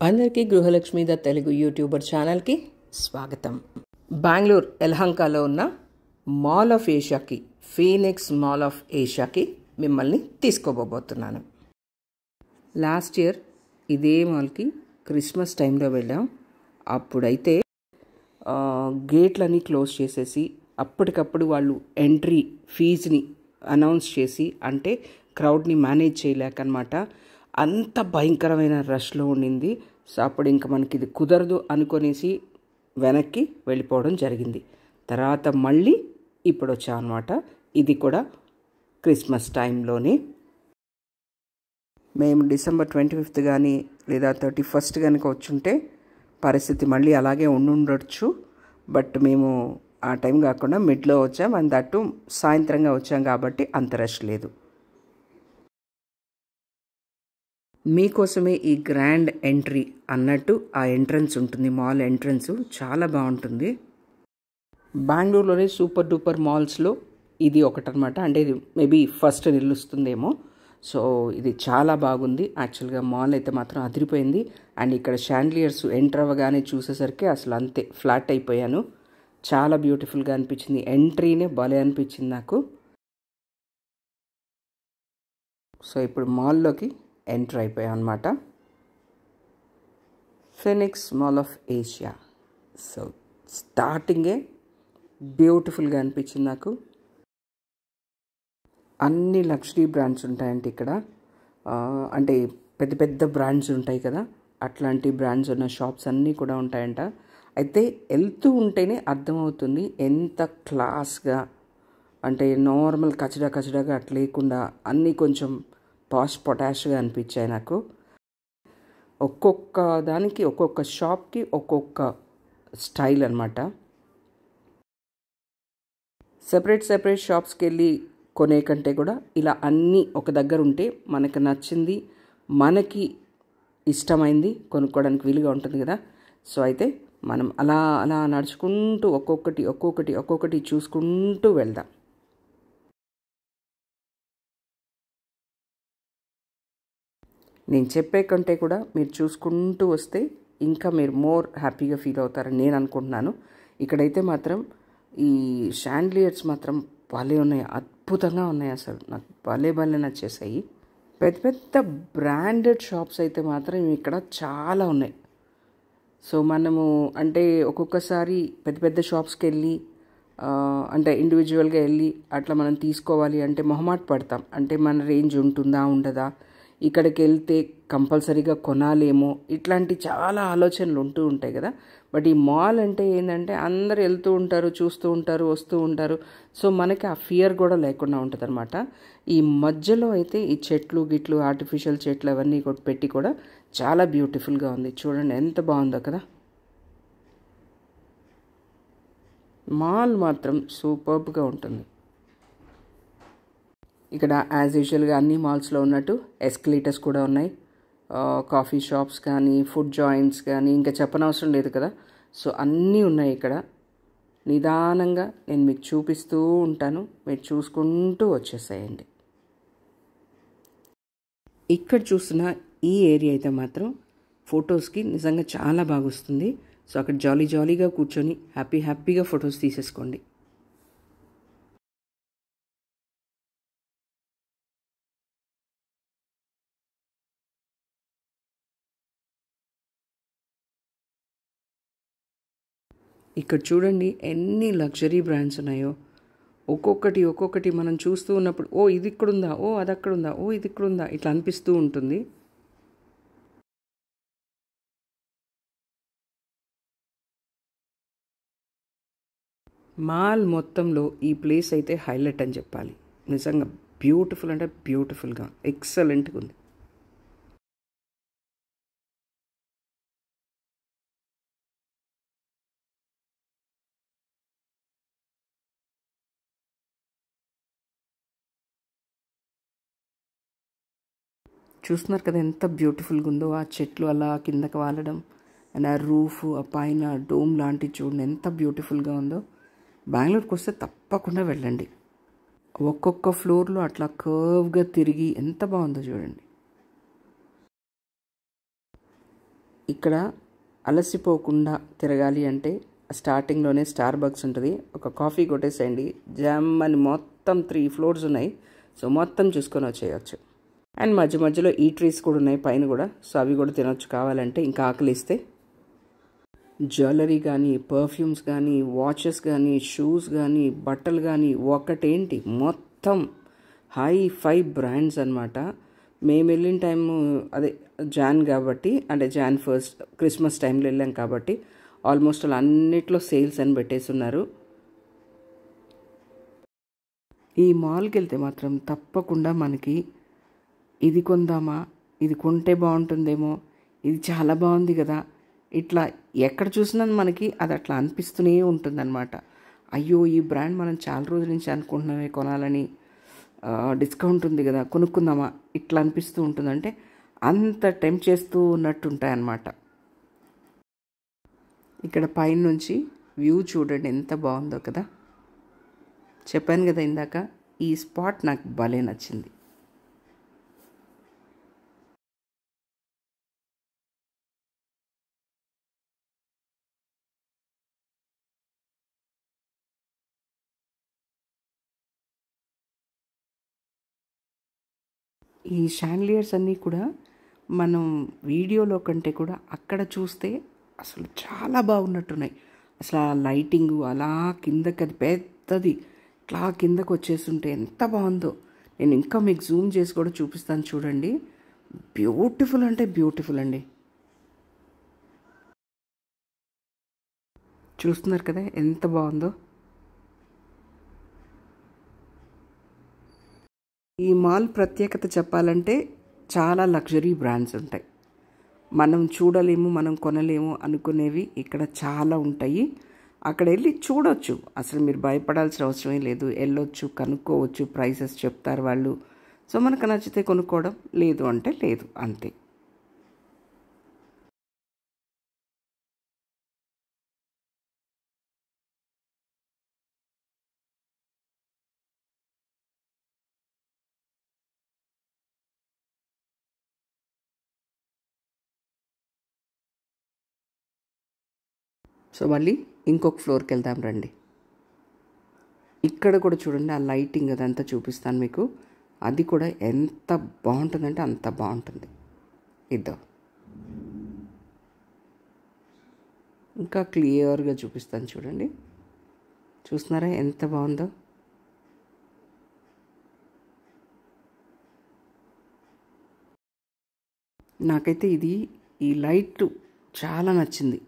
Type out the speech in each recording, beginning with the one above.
అందరికీ గృహలక్ష్మి the Telugu YouTuber ఛానల్కి స్వాగతం. బెంగళూరు ఎల్హంకాలో ఉన్న మాల్ ఆఫ్ ఏషియాకి, ఫీనిక్స్ మాల్ ఆఫ్ ఏషియాకి మిమ్మల్ని తీసుకోబోతున్నాను. లాస్ట్ ఇయర్ ఇదే మాల్కి క్రిస్మస్ టైంలో వెళ్ళాం. అప్పుడైతే గేట్లన్నీ క్లోజ్ చేసేసి అప్పటికప్పుడు వాళ్ళు ఎంట్రీ ఫీజుని అనౌన్స్ చేసి, అంటే క్రౌడ్ని మేనేజ్ చేయలేకనమాట, అంత భయంకరమైన రష్లో ఉండింది. సో అప్పుడు ఇంకా మనకి ఇది కుదరదు అనుకొనేసి వెనక్కి వెళ్ళిపోవడం జరిగింది. తర్వాత మళ్ళీ ఇప్పుడు వచ్చాం అనమాట. ఇది కూడా క్రిస్మస్ టైంలోనే. మేము డిసెంబర్ 25th కానీ లేదా 31st కనుక వచ్చుంటే పరిస్థితి మళ్ళీ అలాగే ఉండుండొచ్చు. బట్ మేము ఆ టైం కాకుండా మిడ్లో వచ్చాం, అండ్ దట్టు సాయంత్రంగా వచ్చాం కాబట్టి అంత రష్ లేదు. మీకోసమే ఈ గ్రాండ్ ఎంట్రీ అన్నట్టు ఆ ఎంట్రన్స్ ఉంటుంది. మాల్ ఎంట్రన్స్ చాలా బాగుంటుంది. బెంగళూరులోనే సూపర్ డూపర్ మాల్స్లో ఇది ఒకటనమాట. అంటే ఇది మేబీ ఫస్ట్ నిలుస్తుందేమో. సో ఇది చాలా బాగుంది. యాక్చువల్గా మాల్ అయితే మాత్రం అదిరిపోయింది. అండ్ ఇక్కడ షాండ్లియర్స్ ఎంటర్ అవ్వగానే చూసేసరికి అసలు అంతే ఫ్లాట్ అయిపోయాను. చాలా బ్యూటిఫుల్గా అనిపించింది. ఎంట్రీనే భలే అనిపించింది నాకు. సో ఇప్పుడు మాల్లోకి ఎంటర్ అయిపోయాం అనమాట. Phoenix mall of Asia. So స్టార్టింగే బ్యూటిఫుల్గా అనిపించింది నాకు. అన్ని లగ్జరీ బ్రాండ్స్ ఉంటాయంటే ఇక్కడ, అంటే పెద్ద పెద్ద బ్రాండ్స్ ఉంటాయి కదా, అట్లాంటి బ్రాండ్స్ ఉన్న షాప్స్ అన్నీ కూడా ఉంటాయంట. అయితే వెళ్తూ ఉంటేనే అర్థమవుతుంది ఎంత క్లాస్గా, అంటే నార్మల్ కచడాగా అట్లా లేకుండా అన్నీ కొంచెం పాష్ పొటాష్గా అనిపించాయి నాకు. ఒక్కొక్క దానికి ఒక్కొక్క షాప్కి ఒక్కొక్క స్టైల్ అనమాట. సెపరేట్ షాప్స్కి వెళ్ళి కొనే కంటే కూడా ఇలా అన్నీ ఒక దగ్గర ఉంటే మనకు నచ్చింది, మనకి ఇష్టమైంది కొనుక్కోవడానికి వీలుగా ఉంటుంది కదా. సో అయితే మనం అలా అలా నడుచుకుంటూ ఒక్కొక్కటి చూసుకుంటూ వెళ్దాం. నేను చెప్పే కంటే కూడా మీరు చూసుకుంటూ వస్తే ఇంకా మీరు మోర్ హ్యాపీగా ఫీల్ అవుతారని నేను అనుకుంటున్నాను. ఇక్కడైతే మాత్రం ఈ షాండ్లియర్స్ మాత్రం భలే ఉన్నాయి, అద్భుతంగా ఉన్నాయి. అసలు నాకు భలే నచ్చేసాయి. పెద్ద పెద్ద బ్రాండెడ్ షాప్స్ అయితే మాత్రం ఇక్కడ చాలా ఉన్నాయి. సో మనము అంటే ఒక్కొక్కసారి పెద్ద పెద్ద షాప్స్కి వెళ్ళి అంటే ఇండివిజువల్గా వెళ్ళి అట్లా మనం తీసుకోవాలి అంటే మొహమాట పడతాం. అంటే మన రేంజ్ ఉంటుందా ఉండదా, ఇక్కడికి వెళ్తే కంపల్సరీగా కొనాలేమో, ఇట్లాంటి చాలా ఆలోచనలు ఉంటూ ఉంటాయి కదా. బట్ ఈ మాల్ అంటే ఏంటంటే అందరు వెళ్తూ ఉంటారు, చూస్తూ ఉంటారు, వస్తూ ఉంటారు. సో మనకి ఆ ఫియర్ కూడా లేకుండా ఉంటుంది అనమాట. ఈ మధ్యలో అయితే ఈ చెట్లు గిట్లు ఆర్టిఫిషియల్ చెట్లు అవన్నీ కూడా పెట్టి కూడా చాలా బ్యూటిఫుల్గా ఉంది. చూడండి ఎంత బాగుందో కదా. మాల్ మాత్రం సూపర్బ్గా ఉంటుంది. ఇక్కడ యాజ్ యూజువల్గా అన్ని మాల్స్లో ఉన్నట్టు ఎస్కలేటర్స్ కూడా ఉన్నాయి. కాఫీ షాప్స్ కానీ, ఫుడ్ జాయింట్స్ కానీ, ఇంకా చెప్పనవసరం లేదు కదా. సో అన్నీ ఉన్నాయి ఇక్కడ. నిదానంగా నేను మీకు చూపిస్తూ ఉంటాను, మీరు చూసుకుంటూ వచ్చేసేయండి. ఇక్కడ చూస్తున్న ఈ ఏరియా అయితే మాత్రం ఫొటోస్కి నిజంగా చాలా బాగా వస్తుంది. సో అక్కడ జాలీగా కూర్చొని హ్యాపీగా ఫొటోస్ తీసేసుకోండి. ఇక్కడ చూడండి ఎన్ని లగ్జరీ బ్రాండ్స్ ఉన్నాయో. ఒక్కొక్కటి మనం చూస్తూ ఉన్నప్పుడు ఓ ఇది ఇక్కడుందా, ఓ అది అక్కడుందా, ఓ ఇది ఇక్కడుందా, ఇట్లా అనిపిస్తూ ఉంటుంది. మాల్ మొత్తంలో ఈ ప్లేస్ అయితే హైలైట్ అని చెప్పాలి. నిజంగా బ్యూటిఫుల్ అంటే బ్యూటిఫుల్గా ఎక్సలెంట్గా ఉంది. చూస్తున్నారు కదా ఎంత బ్యూటిఫుల్గా ఉందో. ఆ చెట్లు అలా కిందకి వాలడం, అండ్ ఆ రూఫ్, ఆ పైన డోమ్ లాంటివి చూడండి ఎంత బ్యూటిఫుల్గా ఉందో. బెంగళూరుకి వస్తే తప్పకుండా వెళ్ళండి. ఒక్కొక్క ఫ్లోర్లో అట్లా కర్వ్గా తిరిగి ఎంత బాగుందో చూడండి. ఇక్కడ అలసిపోకుండా తిరగాలి అంటే స్టార్టింగ్లోనే స్టార్ బక్స్ ఉంటుంది. ఒక కాఫీ కొట్టేసేయండి, జామ్ అని మొత్తం 3 ఫ్లోర్స్ ఉన్నాయి. సో మొత్తం చూసుకొని వచ్చేయచ్చు. అండ్ మధ్య మధ్యలో ఈట్రీస్ కూడా ఉన్నాయి పైన కూడా. సో అవి కూడా తినొచ్చు కావాలంటే, ఇంకా ఆకలిస్తే. జ్యువెలరీ కానీ, పర్ఫ్యూమ్స్ కానీ, వాచెస్ కానీ, షూస్ కానీ, బట్టలు కానీ, ఒకటేంటి మొత్తం హై బ్రాండ్స్ అనమాట. మేము వెళ్ళిన టైము అదే జాన్ కాబట్టి, అంటే జాన్ 1 క్రిస్మస్ టైంలో వెళ్ళాం కాబట్టి ఆల్మోస్ట్ అలా అన్నిట్లో సేల్స్ అని పెట్టేస్తున్నారు. ఈ మాల్కి వెళ్తే మాత్రం తప్పకుండా మనకి ఇది కొందామా, ఇది కొంటే బాగుంటుందేమో, ఇది చాలా బాగుంది కదా, ఇట్లా ఎక్కడ చూసినా మనకి అది అట్లా అనిపిస్తూనే ఉంటుందన్నమాట. అయ్యో ఈ బ్రాండ్ మనం చాలా రోజుల నుంచి అనుకుంటున్నామే కొనాలని, డిస్కౌంట్ ఉంది కదా కొనుక్కుందామా, ఇట్లా అనిపిస్తూ ఉంటుందంటే అంత టెంప్ట్ చేస్తూ ఉన్నట్టు ఉంటాయన్నమాట. ఇక్కడ పైన నుంచి వ్యూ చూడండి ఎంత బాగుందో కదా. చెప్పాను కదా ఇందాక, ఈ స్పాట్ నాకు భలే నచ్చింది. ఈ షాండ్లియర్స్ అన్నీ కూడా మనం వీడియోలో కంటే కూడా అక్కడ చూస్తే అసలు చాలా బాగున్నట్టున్నాయి. అసలు ఆ లైటింగు అలా కిందకి, అది పెద్దది ఇట్లా కిందకు వచ్చేస్తుంటే ఎంత బాగుందో. నేను ఇంకా మీకు జూమ్ చేసి కూడా చూపిస్తాను చూడండి. బ్యూటిఫుల్ అంటే బ్యూటిఫుల్ అండి. చూస్తున్నారు కదా ఎంత బాగుందో. ఈ మాల్ ప్రత్యేకత చెప్పాలంటే చాలా లగ్జరీ బ్రాండ్స్ ఉంటాయి. మనం చూడలేము, మనం కొనలేము అనుకునేవి ఇక్కడ చాలా ఉంటాయి. అక్కడ వెళ్ళి చూడొచ్చు, అసలు మీరు భయపడాల్సిన అవసరమే లేదు. వెళ్ళొచ్చు, కనుక్కోవచ్చు, ప్రైసెస్ చెప్తారు వాళ్ళు. సో మనకు నచ్చితే కొనుక్కోవడం, లేదు అంటే లేదు, అంతే. సో మళ్ళీ ఇంకొక ఫ్లోర్కి వెళ్దాం రండి. ఇక్కడ కూడా చూడండి, ఆ లైటింగ్ అదంతా చూపిస్తాను మీకు. అది కూడా ఎంత బాగుంటుందంటే అంత బాగుంటుంది. ఇద్దాం, ఇంకా క్లియర్గా చూపిస్తాను చూడండి. చూస్తున్నారా ఎంత బాగుందో. నాకైతే ఈ లైట్ చాలా నచ్చింది.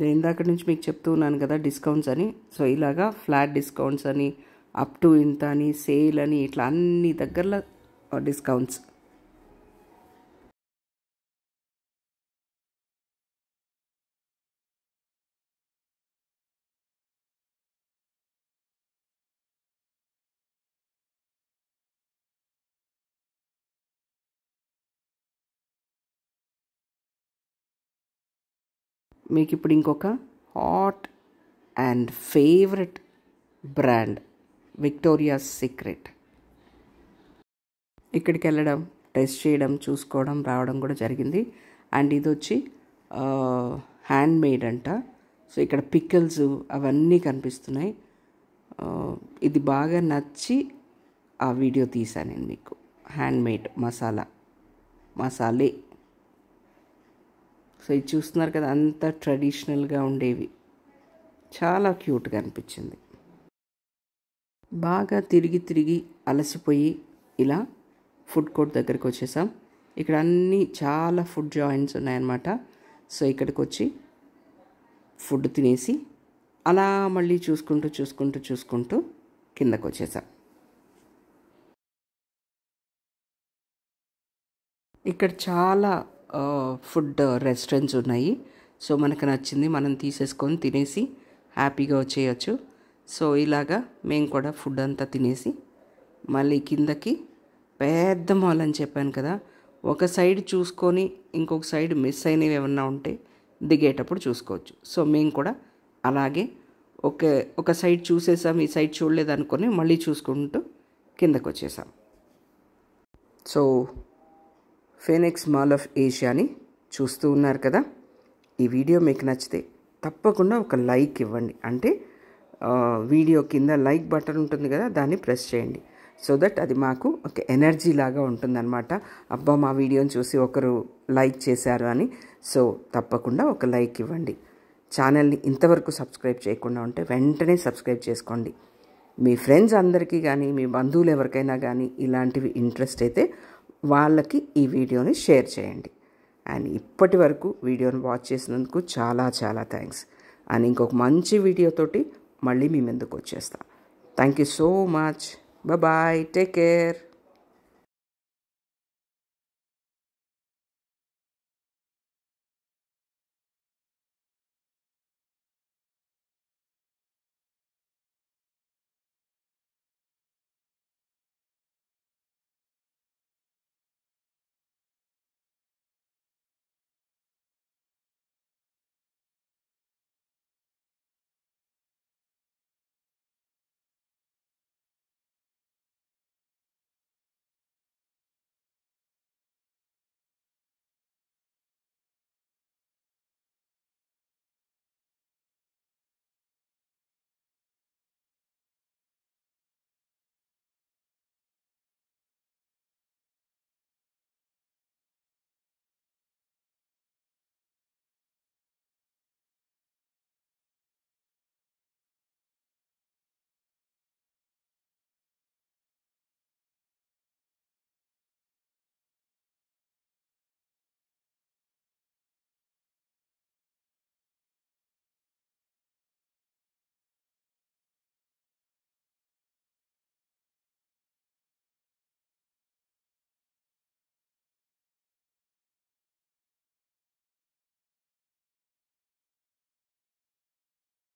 నేను ఇందాక నుంచి మీకు చెప్తూ ఉన్నాను కదా డిస్కౌంట్స్ అని. సో ఇలాగా ఫ్లాట్ డిస్కౌంట్స్ అని, అప్ టు ఇంత అని, సేల్ అని, ఇట్లా అన్ని దగ్గరలో డిస్కౌంట్స్. మీకు ఇప్పుడు ఇంకొక hot and favourite brand, Victoria's Secret. ఇక్కడికి వెళ్ళడం, టెస్ట్ చేయడం, చూసుకోవడం, రావడం కూడా జరిగింది. అండ్ ఇది వచ్చి హ్యాండ్ మేడ్ అంట. సో ఇక్కడ పికిల్స్ అవన్నీ కనిపిస్తున్నాయి. ఇది బాగా నచ్చి ఆ వీడియో తీశాను నేను మీకు. Hand made మసాలే. సో ఇది చూస్తున్నారు కదా, అంత ట్రెడిషనల్గా ఉండేవి, చాలా క్యూట్గా అనిపించింది. బాగా తిరిగి అలసిపోయి ఇలా ఫుడ్ కోర్ట్ దగ్గరికి వచ్చేసాం. ఇక్కడ అన్నీ చాలా ఫుడ్ జాయింట్స్ ఉన్నాయన్నమాట. సో ఇక్కడికి వచ్చి ఫుడ్ తినేసి అలా మళ్ళీ చూసుకుంటూ కిందకు వచ్చేసాం. ఇక్కడ చాలా ఫుడ్ రెస్టారెంట్స్ ఉన్నాయి. సో మనకు నచ్చింది మనం తీసేసుకొని తినేసి హ్యాపీగా వచ్చేయచ్చు. సో ఇలాగా మేము కూడా ఫుడ్ అంతా తినేసి మళ్ళీ కిందకి, పెద్ద మాల్ అని చెప్పాను కదా, ఒక సైడ్ చూసుకొని ఇంకొక సైడ్ మిస్ అయినవి ఏమన్నా ఉంటే దిగేటప్పుడు చూసుకోవచ్చు. సో మేము కూడా అలాగే ఒక సైడ్ చూసేసాం, ఈ సైడ్ చూడలేదు అనుకొని మళ్ళీ చూసుకుంటూ కిందకు వచ్చేసాం. సో ఫీనిక్స్ మాల్ ఆఫ్ ఏషియాని చూస్తూ ఉన్నారు కదా. ఈ వీడియో మీకు నచ్చితే తప్పకుండా ఒక లైక్ ఇవ్వండి. అంటే వీడియో కింద లైక్ బటన్ ఉంటుంది కదా, దాన్ని ప్రెస్ చేయండి. సో దట్ అది మాకు ఒక ఎనర్జీ లాగా ఉంటుందన్నమాట. అబ్బా మా వీడియోని చూసి ఒకరు లైక్ చేశారు అని. సో తప్పకుండా ఒక లైక్ ఇవ్వండి. ఛానల్ని ఇంతవరకు సబ్స్క్రైబ్ చేయకుండా ఉంటే వెంటనే సబ్స్క్రైబ్ చేసుకోండి. మీ ఫ్రెండ్స్ అందరికీ కానీ మీ బంధువులు ఎవరికైనా కానీ ఇలాంటివి ఇంట్రెస్ట్ అయితే వాళ్ళకి ఈ వీడియోని షేర్ చేయండి. అండ్ ఇప్పటి వరకు వీడియోని వాచ్ చేసినందుకు చాలా చాలా థ్యాంక్స్. అండ్ ఇంకొక మంచి వీడియోతోటి మళ్ళీ మీ ముందుకు వచ్చేస్తా. Thank you so much. Bye, take care.